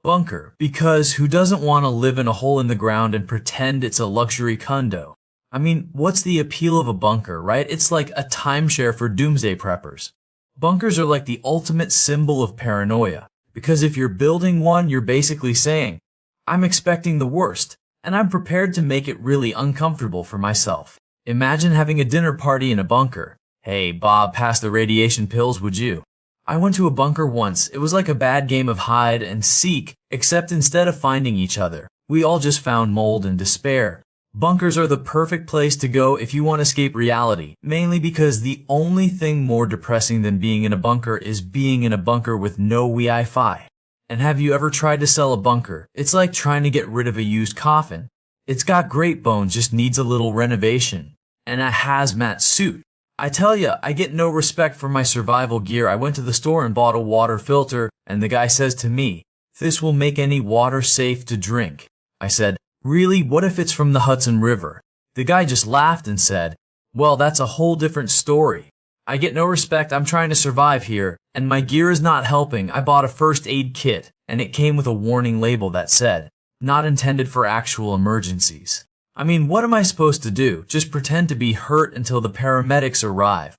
Bunker, because who doesn't want to live in a hole in the ground and pretend it's a luxury condo? I mean, what's the appeal of a bunker, right? It's like a timeshare for doomsday preppers. Bunkers are like the ultimate symbol of paranoia, because if you're building one, you're basically saying, I'm expecting the worst, and I'm prepared to make it really uncomfortable for myself. Imagine having a dinner party in a bunker. Hey, Bob, pass the radiation pills, would you? I went to a bunker once. It was like a bad game of hide and seek, except instead of finding each other, we all just found mold and despair. Bunkers are the perfect place to go if you want to escape reality, mainly because the only thing more depressing than being in a bunker is being in a bunker with no Wi-Fi. And have you ever tried to sell a bunker? It's like trying to get rid of a used coffin. It's got great bones, just needs a little renovation. And a hazmat suit. I tell ya, I get no respect for my survival gear. I went to the store and bought a water filter, and the guy says to me, this will make any water safe to drink. I said, really, what if it's from the Hudson River? The guy just laughed and said, well, that's a whole different story. I get no respect, I'm trying to survive here, and my gear is not helping. I bought a first aid kit, and it came with a warning label that said, not intended for actual emergencies. I mean, what am I supposed to do? Just pretend to be hurt until the paramedics arrive.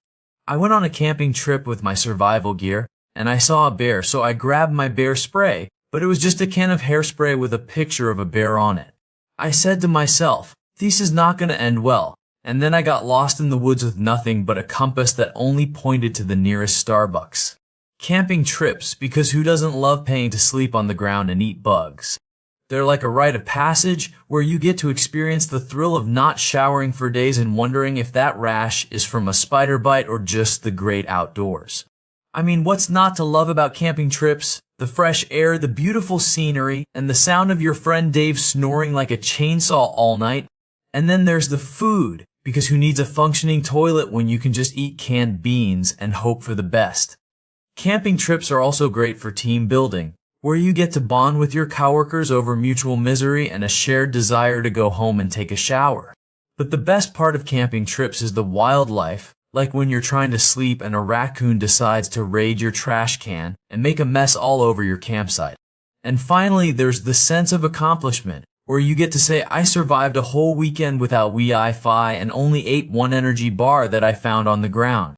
I went on a camping trip with my survival gear, and I saw a bear, so I grabbed my bear spray, but it was just a can of hairspray with a picture of a bear on it. I said to myself, this is not going to end well, and then I got lost in the woods with nothing but a compass that only pointed to the nearest Starbucks. Camping trips, because who doesn't love paying to sleep on the ground and eat bugs? They're like a rite of passage where you get to experience the thrill of not showering for days and wondering if that rash is from a spider bite or just the great outdoors. I mean, what's not to love about camping trips? The fresh air, the beautiful scenery, and the sound of your friend Dave snoring like a chainsaw all night. And then there's the food, because who needs a functioning toilet when you can just eat canned beans and hope for the best? Camping trips are also great for team building, where you get to bond with your coworkers over mutual misery and a shared desire to go home and take a shower. But the best part of camping trips is the wildlife, like when you're trying to sleep and a raccoon decides to raid your trash can and make a mess all over your campsite. And finally, there's the sense of accomplishment, where you get to say, I survived a whole weekend without Wi-Fi and only ate one energy bar that I found on the ground.